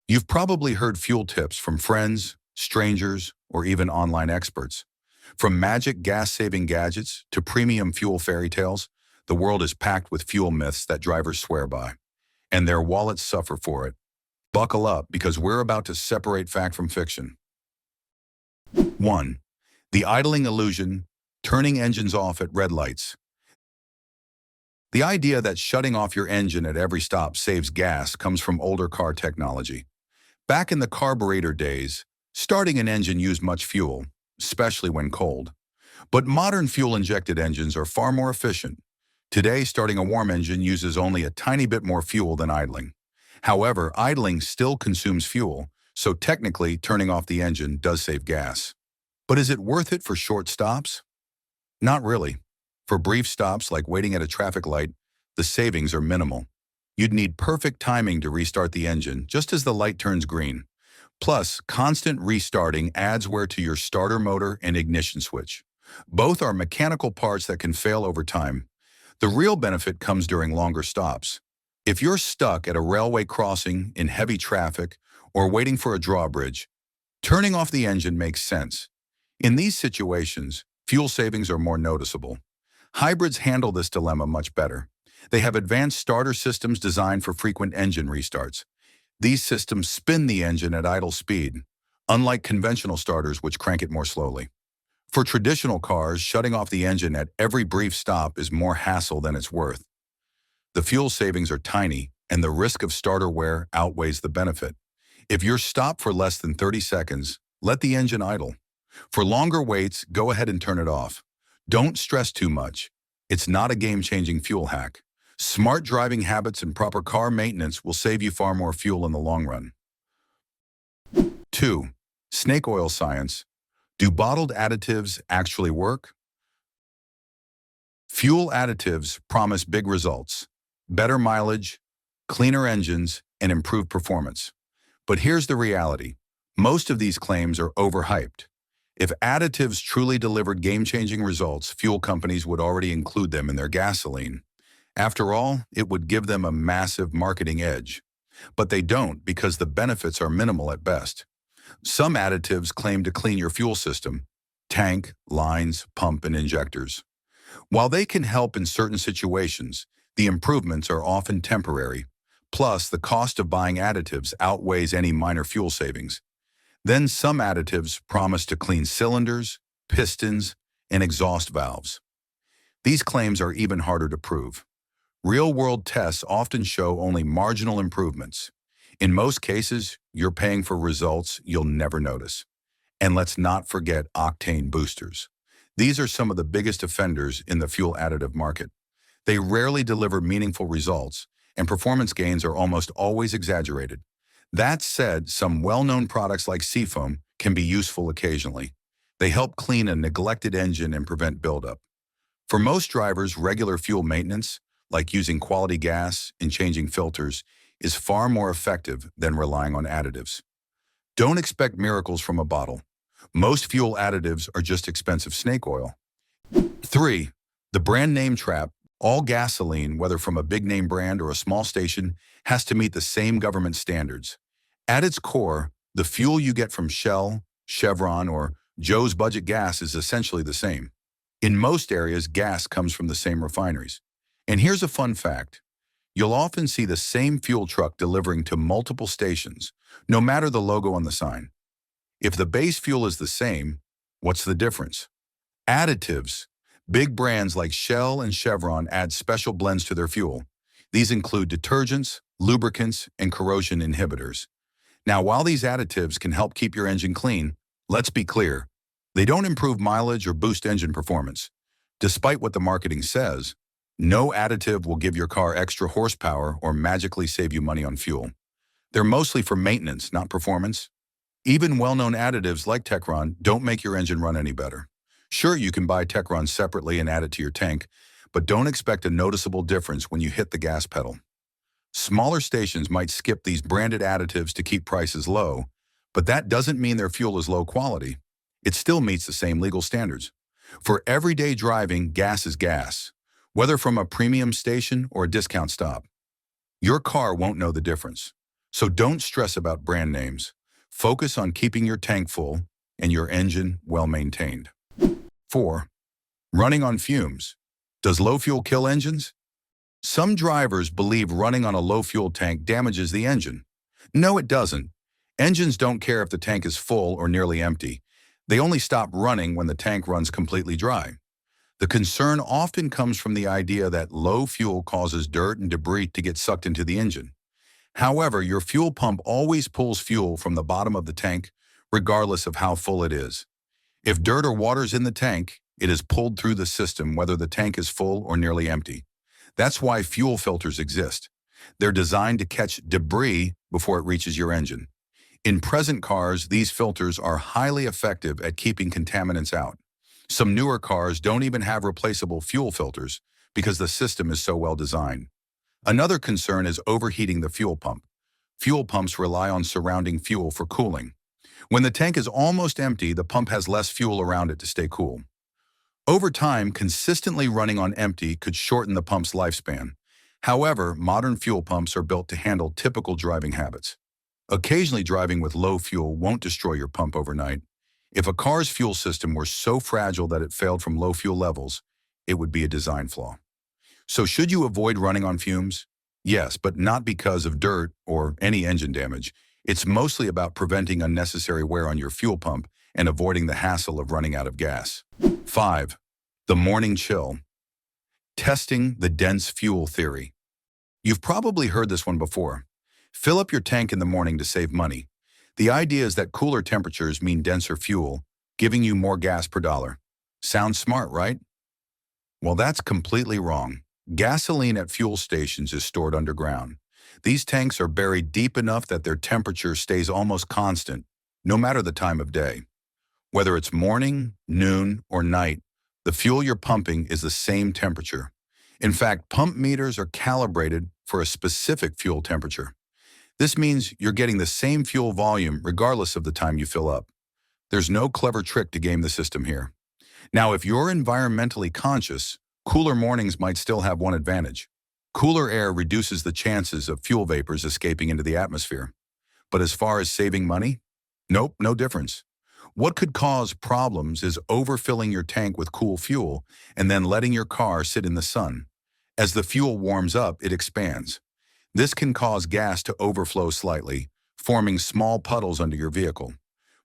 You've probably heard fuel tips from friends, strangers, or even online experts. From magic gas-saving gadgets to premium fuel fairy tales, the world is packed with fuel myths that drivers swear by, and their wallets suffer for it. Buckle up because we're about to separate fact from fiction. 1. The idling illusion, turning engines off at red lights. The idea that shutting off your engine at every stop saves gas comes from older car technology. Back in the carburetor days, starting an engine used much fuel, especially when cold. But modern fuel-injected engines are far more efficient. Today, starting a warm engine uses only a tiny bit more fuel than idling. However, idling still consumes fuel, so technically turning off the engine does save gas. But is it worth it for short stops? Not really. For brief stops like waiting at a traffic light, the savings are minimal. You'd need perfect timing to restart the engine just as the light turns green. Plus, constant restarting adds wear to your starter motor and ignition switch. Both are mechanical parts that can fail over time. The real benefit comes during longer stops. If you're stuck at a railway crossing in heavy traffic or waiting for a drawbridge, turning off the engine makes sense. In these situations, fuel savings are more noticeable. Hybrids handle this dilemma much better. They have advanced starter systems designed for frequent engine restarts. These systems spin the engine at idle speed, unlike conventional starters which crank it more slowly. For traditional cars, shutting off the engine at every brief stop is more hassle than it's worth. The fuel savings are tiny, and the risk of starter wear outweighs the benefit. If you're stopped for less than 30 seconds, let the engine idle. For longer waits, go ahead and turn it off. Don't stress too much. It's not a game-changing fuel hack. Smart driving habits and proper car maintenance will save you far more fuel in the long run. 2. Snake oil science. Do bottled additives actually work? Fuel additives promise big results: better mileage, cleaner engines, and improved performance. But here's the reality. Most of these claims are overhyped. If additives truly delivered game-changing results, fuel companies would already include them in their gasoline. After all, it would give them a massive marketing edge. But they don't because the benefits are minimal at best. Some additives claim to clean your fuel system: tank, lines, pump, and injectors. While they can help in certain situations, the improvements are often temporary. Plus, the cost of buying additives outweighs any minor fuel savings. Then some additives promise to clean cylinders, pistons, and exhaust valves. These claims are even harder to prove. Real-world tests often show only marginal improvements. In most cases, you're paying for results you'll never notice. And let's not forget octane boosters. These are some of the biggest offenders in the fuel additive market. They rarely deliver meaningful results, and performance gains are almost always exaggerated. That said, some well-known products like Seafoam can be useful occasionally. They help clean a neglected engine and prevent buildup. For most drivers, regular fuel maintenance, like using quality gas and changing filters, is far more effective than relying on additives. Don't expect miracles from a bottle. Most fuel additives are just expensive snake oil. 3. The brand name trap. All gasoline, whether from a big-name brand or a small station, has to meet the same government standards. At its core, the fuel you get from Shell, Chevron, or Joe's Budget Gas is essentially the same. In most areas, gas comes from the same refineries. And here's a fun fact. You'll often see the same fuel truck delivering to multiple stations, no matter the logo on the sign. If the base fuel is the same, what's the difference? Additives. Big brands like Shell and Chevron add special blends to their fuel. These include detergents, lubricants, and corrosion inhibitors. Now, while these additives can help keep your engine clean, let's be clear, they don't improve mileage or boost engine performance. Despite what the marketing says, no additive will give your car extra horsepower or magically save you money on fuel. They're mostly for maintenance, not performance. Even well-known additives like Techron don't make your engine run any better. Sure, you can buy Techron separately and add it to your tank, but don't expect a noticeable difference when you hit the gas pedal. Smaller stations might skip these branded additives to keep prices low, but that doesn't mean their fuel is low quality. It still meets the same legal standards. For everyday driving, gas is gas, whether from a premium station or a discount stop. Your car won't know the difference. So don't stress about brand names. Focus on keeping your tank full and your engine well-maintained. 4. Running on fumes. Does low fuel kill engines? Some drivers believe running on a low fuel tank damages the engine. No, it doesn't. Engines don't care if the tank is full or nearly empty. They only stop running when the tank runs completely dry. The concern often comes from the idea that low fuel causes dirt and debris to get sucked into the engine. However, your fuel pump always pulls fuel from the bottom of the tank, regardless of how full it is. If dirt or water is in the tank, it is pulled through the system whether the tank is full or nearly empty. That's why fuel filters exist. They're designed to catch debris before it reaches your engine. In present cars, these filters are highly effective at keeping contaminants out. Some newer cars don't even have replaceable fuel filters because the system is so well designed. Another concern is overheating the fuel pump. Fuel pumps rely on surrounding fuel for cooling. When the tank is almost empty, the pump has less fuel around it to stay cool. Over time, consistently running on empty could shorten the pump's lifespan. However, modern fuel pumps are built to handle typical driving habits. Occasionally driving with low fuel won't destroy your pump overnight. If a car's fuel system were so fragile that it failed from low fuel levels, it would be a design flaw. So should you avoid running on fumes? Yes, but not because of dirt or any engine damage. It's mostly about preventing unnecessary wear on your fuel pump and avoiding the hassle of running out of gas. 5. The morning chill. Testing the dense fuel theory. You've probably heard this one before. Fill up your tank in the morning to save money. The idea is that cooler temperatures mean denser fuel, giving you more gas per dollar. Sounds smart, right? Well, that's completely wrong. Gasoline at fuel stations is stored underground. These tanks are buried deep enough that their temperature stays almost constant, no matter the time of day. Whether it's morning, noon, or night, the fuel you're pumping is the same temperature. In fact, pump meters are calibrated for a specific fuel temperature. This means you're getting the same fuel volume regardless of the time you fill up. There's no clever trick to game the system here. Now, if you're environmentally conscious, cooler mornings might still have one advantage. Cooler air reduces the chances of fuel vapors escaping into the atmosphere. But as far as saving money? Nope, no difference. What could cause problems is overfilling your tank with cool fuel and then letting your car sit in the sun. As the fuel warms up, it expands. This can cause gas to overflow slightly, forming small puddles under your vehicle.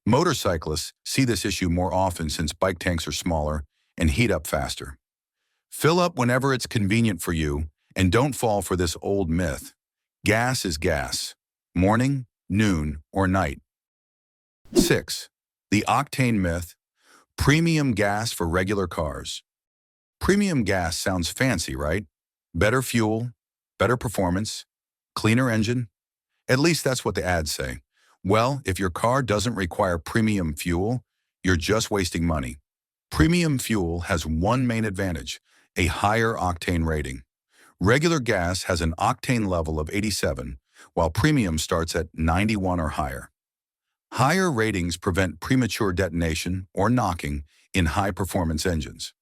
Motorcyclists see this issue more often since bike tanks are smaller and heat up faster. Fill up whenever it's convenient for you, and don't fall for this old myth. Gas is gas. Morning, noon, or night. 6. The octane myth. Premium gas for regular cars. Premium gas sounds fancy, right? Better fuel, better performance, cleaner engine. At least that's what the ads say. Well, if your car doesn't require premium fuel, you're just wasting money. Premium fuel has one main advantage, a higher octane rating. Regular gas has an octane level of 87, while premium starts at 91 or higher. Higher ratings prevent premature detonation or knocking in high-performance engines.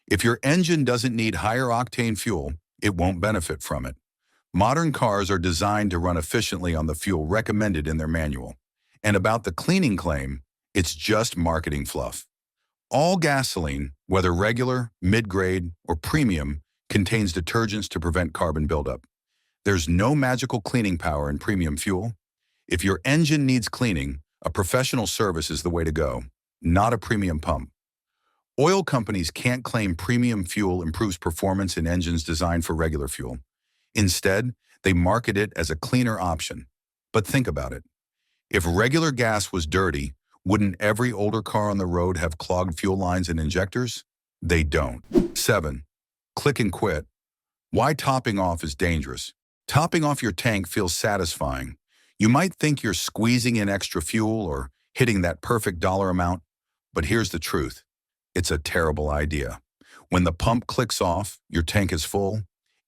If your engine doesn't need higher octane fuel, it won't benefit from it. Modern cars are designed to run efficiently on the fuel recommended in their manual. And about the cleaning claim, it's just marketing fluff. All gasoline, whether regular, mid-grade, or premium, contains detergents to prevent carbon buildup. There's no magical cleaning power in premium fuel. If your engine needs cleaning, a professional service is the way to go, not a premium pump. Oil companies can't claim premium fuel improves performance in engines designed for regular fuel. Instead, they market it as a cleaner option. But think about it. If regular gas was dirty, wouldn't every older car on the road have clogged fuel lines and injectors? They don't. 7. Click and quit. Why topping off is dangerous. Topping off your tank feels satisfying. You might think you're squeezing in extra fuel or hitting that perfect dollar amount, but here's the truth. It's a terrible idea. When the pump clicks off, your tank is full.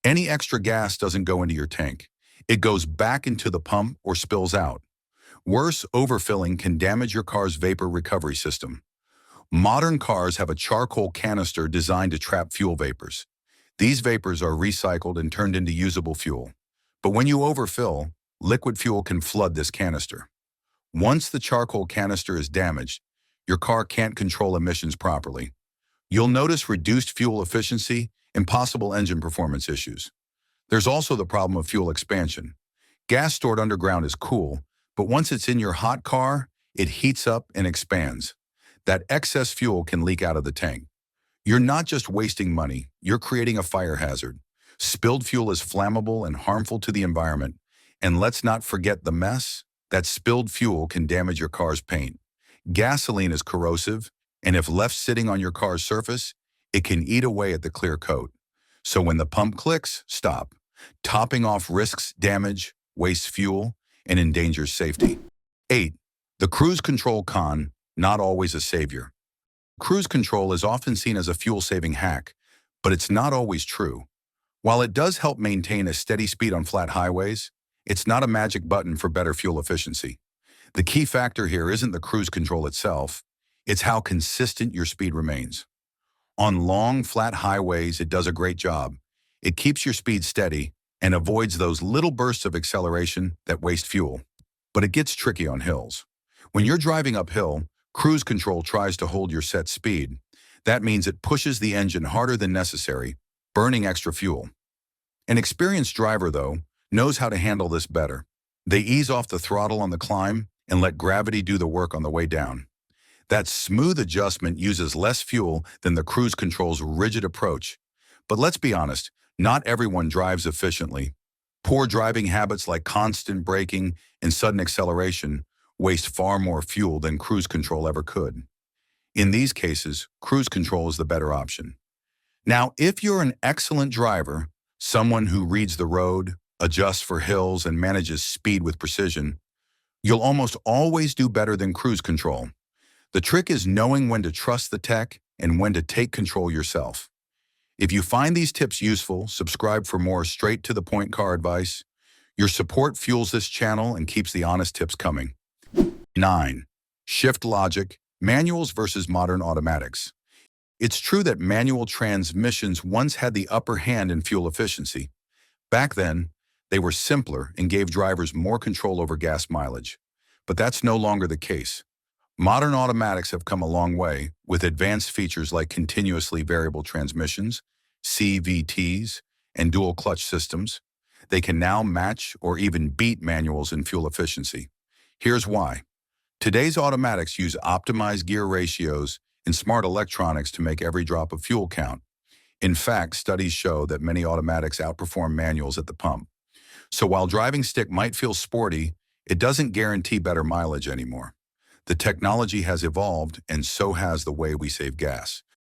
Any extra gas doesn't go into your tank. It goes back into the pump or spills out. Worse, overfilling can damage your car's vapor recovery system. Modern cars have a charcoal canister designed to trap fuel vapors. These vapors are recycled and turned into usable fuel. But when you overfill, liquid fuel can flood this canister. Once the charcoal canister is damaged, your car can't control emissions properly. You'll notice reduced fuel efficiency and possible engine performance issues. There's also the problem of fuel expansion. Gas stored underground is cool, but once it's in your hot car, it heats up and expands. That excess fuel can leak out of the tank. You're not just wasting money, you're creating a fire hazard. Spilled fuel is flammable and harmful to the environment. And let's not forget the mess. That spilled fuel can damage your car's paint. Gasoline is corrosive, and if left sitting on your car's surface, it can eat away at the clear coat. So when the pump clicks, stop. Topping off risks damage, wastes fuel, and endangers safety. 8. The cruise control con, not always a savior. Cruise control is often seen as a fuel-saving hack, but it's not always true. While it does help maintain a steady speed on flat highways, it's not a magic button for better fuel efficiency. The key factor here isn't the cruise control itself, it's how consistent your speed remains. On long, flat highways, it does a great job. It keeps your speed steady and avoids those little bursts of acceleration that waste fuel. But it gets tricky on hills. When you're driving uphill, cruise control tries to hold your set speed. That means it pushes the engine harder than necessary, burning extra fuel. An experienced driver, though, knows how to handle this better. They ease off the throttle on the climb and let gravity do the work on the way down. That smooth adjustment uses less fuel than the cruise control's rigid approach. But let's be honest, not everyone drives efficiently. Poor driving habits like constant braking and sudden acceleration waste far more fuel than cruise control ever could. In these cases, cruise control is the better option. Now, if you're an excellent driver, someone who reads the road, adjusts for hills, and manages speed with precision, you'll almost always do better than cruise control. The trick is knowing when to trust the tech and when to take control yourself. If you find these tips useful, subscribe for more straight-to-the-point car advice. Your support fuels this channel and keeps the honest tips coming. 9. Shift logic, manuals versus modern automatics. It's true that manual transmissions once had the upper hand in fuel efficiency. Back then, they were simpler and gave drivers more control over gas mileage. But that's no longer the case. Modern automatics have come a long way, with advanced features like continuously variable transmissions, CVTs, and dual clutch systems. They can now match or even beat manuals in fuel efficiency. Here's why. Today's automatics use optimized gear ratios and smart electronics to make every drop of fuel count. In fact, studies show that many automatics outperform manuals at the pump. So while driving stick might feel sporty, it doesn't guarantee better mileage anymore. The technology has evolved, and so has the way we save gas.